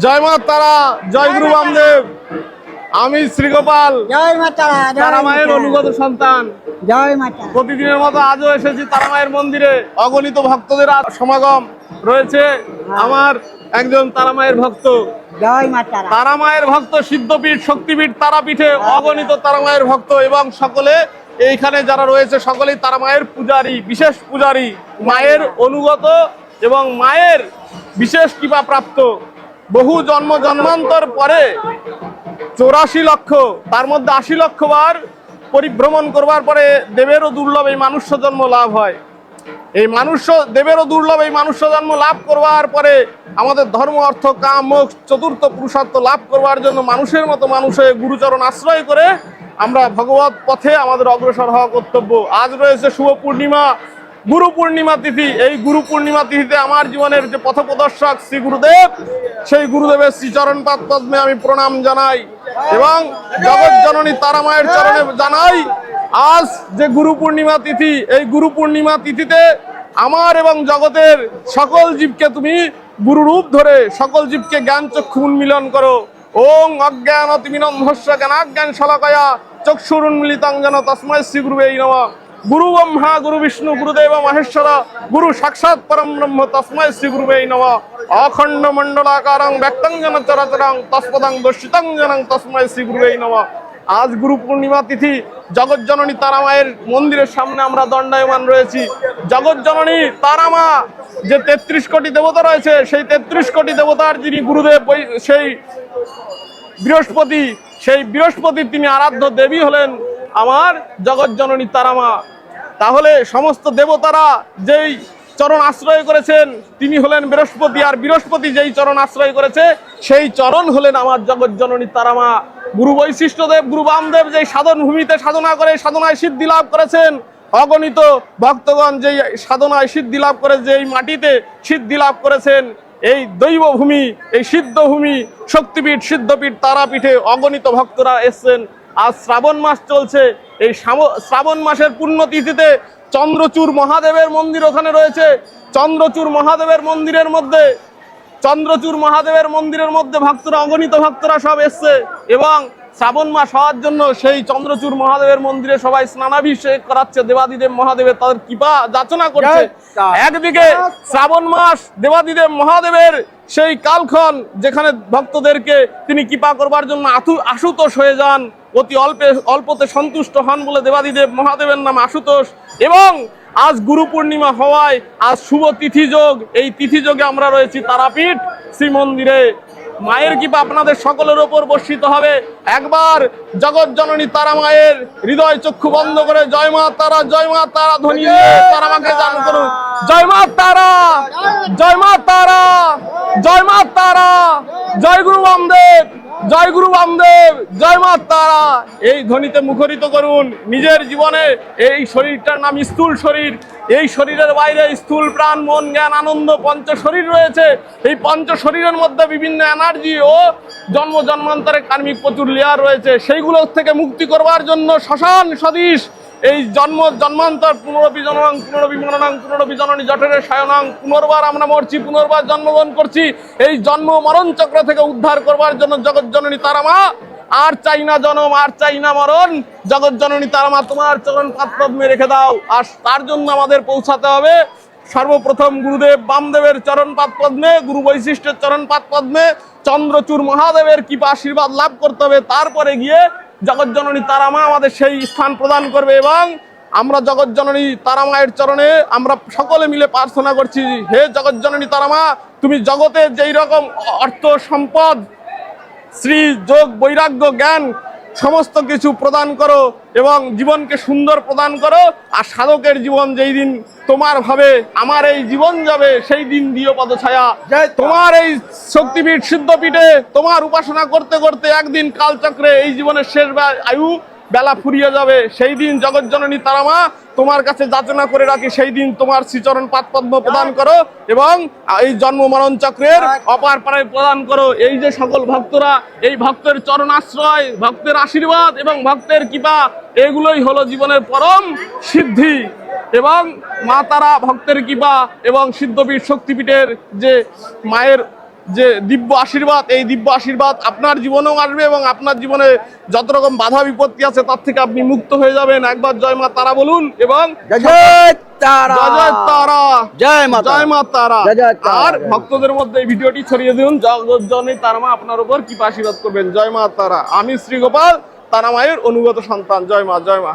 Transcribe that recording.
জয় মা তারা, জয় গুরু বামদেব। আমি শ্রীগোপাল, জয় মা তারা, তারা মায়ের অনুগত সন্তান। জয় মা তারা। প্রতিদিনের মতো আজও এসেছি তারা মায়ের মন্দিরে। অগণিত ভক্তদের সমাগম রয়েছে। আমার একজন তারা মায়ের ভক্ত, জয় মা তারা। তারা মায়ের ভক্ত, সিদ্ধপীঠ শক্তিপীঠ তারাপীঠে অগণিত তারা মায়ের ভক্ত এবং সকলে এইখানে যারা রয়েছে সকলেই তারা মায়ের পূজারী, বিশেষ পূজারী, মায়ের অনুগত এবং মায়ের বিশেষ কৃপা প্রাপ্ত। বহু জন্ম জন্মান্তর পরে 84 লক্ষ, তার মধ্যে 80 লক্ষ বার পরিভ্রমণ করবার পরে দেবেরও দুর্লভ এই মানুষ্য জন্ম লাভ হয়। এই দেবেরও দুর্লভ এই মানুষ্য জন্ম লাভ করবার পরে আমাদের ধর্ম অর্থ কাম মোক্ষ চতুর্থ পুরুষার্থ লাভ করবার জন্য মানুষের মতো মানুষে গুরুচরণ আশ্রয় করে আমরা ভগবত পথে আমাদের অগ্রসর হওয়া কর্তব্য। আজ রয়েছে শুভ পূর্ণিমা, গুরু পূর্ণিমা তিথি। এই গুরু পূর্ণিমা তিথিতে আমার জীবনের যে পথপ্রদর্শক শ্রী গুরুদেব, সেই গুরুদেবের শ্রীচরণ পাদ পদ্মে আমি প্রণাম জানাই এবং জগৎ জননী তারা মায়ের চরণে জানাই আজ যে গুরু পূর্ণিমা তিথি, এই গুরু পূর্ণিমা তিথিতে আমার এবং জগতের সকল জীবকে তুমি গুরুরূপ ধরে সকল জীবকে জ্ঞান চক্ষু উন্মিলন করো। ওং অজ্ঞান অতিমিনন্ধস্য জ্ঞানাজ্ঞান শলাকয়া চক্ষুরুন্মিলিতং যেন তস্मै শ্রী গুরুবে নমঃ। গুরু ব্রহ্মা গুরু বিষ্ণু গুরুদেব মহেশ্বর গুরু সাক্ষাৎ পরম ব্রহ্ম তস্मै শ্রী গুরুবে নমঃ। অখণ্ড মণ্ডলাকারং ব্যক্তং যেন চরাচরং তৎপদং দর্শিতং যেন তস্मै শ্রী গুরুবে নমঃ। আজ গুরু পূর্ণিমা তিথি, জগৎ জননী তারা মায়ের মন্দিরের সামনে আমরা দণ্ডায়মান রয়েছি। জগৎ জননী তারা মা যে 33 কোটি দেবতা রয়েছে, সেই 33 কোটি দেবতার যিনি গুরুদেব, সেই বৃহস্পতি তিনি আরাধ্য দেবী হলেন আমার জগৎ জননী তারা মা। তাহলে সমস্ত দেবতারা যেই চরণ আশ্রয় করেছেন তিনি হলেন বৃহস্পতি, আর বৃহস্পতি যেই চরণ আশ্রয় করেছে সেই চরণ হলেন আমার জগৎ জননী তারা মা। গুরু বৈশিষ্ট্যদেব, গুরু বামদেব যেই সাধন ভূমিতে সাধনা করে সাধনায় সিদ্ধি লাভ করেছেন, অগণিত ভক্তগণ যেই সাধনায় সিদ্ধি লাভ করে যেই মাটিতে সিদ্ধি লাভ করেছেন, এই দৈবভূমি, এই সিদ্ধভূমি শক্তিপীঠ সিদ্ধপীঠ তারাপীঠে অগণিত ভক্তরা এসছেন। আজ শ্রাবণ মাস চলছে, এই শ্রাবণ মাসের পুণ্যতিথিতে চন্দ্রচূড় মহাদেবের মন্দির ওখানে রয়েছে। চন্দ্রচূড় মহাদেবের মন্দিরের মধ্যে ভক্তরা, অগণিত ভক্তরা সব এসছে এবং শ্রাবণ মাস হওয়ার জন্য সেই চন্দ্রচূড় মহাদেবের মন্দিরে সবাই স্নানাভিষেক করাচ্ছে। দেবাদিদেব মহাদেবের তাদের কৃপা যাচনা করছে। একদিকে শ্রাবণ মাস দেবাদিদেব মহাদেবের সেই কালক্ষণ, যেখানে ভক্তদেরকে তিনি কৃপা করবার জন্য আশুতোষ হয়ে যান, অতি অল্পতে সন্তুষ্ট হন বলে দেবাদিদেব মহাদেবের নাম আশুতোষ। এবং আজ গুরু পূর্ণিমা হওয়ায় আজ শুভ তিথিযোগ, এই তিথিযোগে আমরা রয়েছি তারাপীঠ শ্রীমন্দিরে। মায়ের কৃপা আপনাদের সকলের ওপর বর্ষিত হবে। একবার জগৎ জননী তারা মায়ের হৃদয় চক্ষু বন্ধ করে জয় মা তারা, জয় মা তারা ধ্বনি দিয়ে তারা মাকে গান করুন। জয় মা তারা, জয় মা তারা, জয় মা তারা, জয় গুরু বামদেব, জয় গুরু বামদেব, জয় মা তারা। এই ধ্বনিতে মুখরিত করুন নিজের জীবনে। এই শরীরটার নাম স্থূল শরীর। এই শরীরের বাইরে স্থূল প্রাণ মন জ্ঞান আনন্দ পঞ্চ শরীর রয়েছে। এই পঞ্চ শরীরের মধ্যে বিভিন্ন এনার্জি ও জন্ম জন্মান্তরে কার্মিক প্রচুর লেয়ার রয়েছে। সেইগুলোর থেকে মুক্তি করবার জন্য শ্মশান সদৃশ এই জন্মান্তর পুনরপি জননাং পুনরপি মরণাং পুনরপি জননী জঠরে শয়নাং, পুনর্বার আমরা মরছি, পুনর্বার জন্মগ্রহণ করছি। এই জন্ম মরণ চক্র থেকে উদ্ধার করবার জন্য জগৎ জননী তারা মা, আর চাই না জনম, আর চাই না মরণ, জগৎ জননী তারা মা তোমার চরণ পাদ পদ্মে রেখে দাও। আর তার জন্য আমাদের পৌঁছাতে হবে সর্বপ্রথম গুরুদেব বামদেবের চরণ পাদ পদ্মে, গুরু বৈশিষ্ট্যের চরণ পাদ পদ্মে চন্দ্রচূড় মহাদেবের কৃপা আশীর্বাদ লাভ করতে হবে। তারপরে গিয়ে জগৎ জননী তারা মা আমাদের সেই স্থান প্রদান করবে এবং আমরা জগৎ জননী তারা মায়ের চরণে আমরা সকলে মিলে প্রার্থনা করছি, হে জগৎ জননী তারা মা, তুমি জগতের যেই রকম অর্থ সম্পদ শ্রী যোগ বৈরাগ্য জ্ঞান সমস্ত কিছু প্রদান করো এবং জীবনকে সুন্দর প্রদান করো। আর সাধকের জীবন যেই দিন তোমার ভাবে আমার এই জীবন যাবে, সেই দিন দিও পদছায়া। তোমার এই শক্তিপীঠ সিদ্ধপীঠে তোমার উপাসনা করতে করতে একদিন কালচক্রে এই জীবনের শেষ আয়ু বেলা ফুরিয়ে যাবে। সেই দিন জগৎ জননী তারা মা তোমার কাছে যাচনা করে রাখি, সেই দিন তোমার শ্রীচরণ পাদ পদ্ম প্রদান করো এবং এই জন্ম মরণ চক্রের অপার পারে প্রদান করো। এই যে সকল ভক্তরা, এই ভক্তের চরণ আশ্রয়, ভক্তের আশীর্বাদ এবং ভক্তের কৃপা, এগুলোই হলো জীবনের পরম সিদ্ধি। এবং মা তারা ভক্তের কৃপা এবং সিদ্ধপীঠ শক্তিপীঠের যে মায়ের যে দিব্য আশীর্বাদ, এই দিব্য আশীর্বাদ আপনার জীবনেও আসবে এবং আপনার জীবনে যত রকম বাধা বিপত্তি আছে তার থেকে আপনি মুক্ত হয়ে যাবেন। একবার জয় মা তারা বলুন এবং জয় জয় তারা, জয় জয় তারা, জয় মা জয় মা তারা। জয় জয় তারা। আর ভক্তদের মধ্যে এই ভিডিওটি ছড়িয়ে দিন, জগজ্জননী তারা মা আপনার উপর কৃপা আশীর্বাদ করবেন। জয় মা তারা। আমি শ্রী গোপাল, তারা মায়ের অনুগত সন্তান। জয় মা, জয় মা।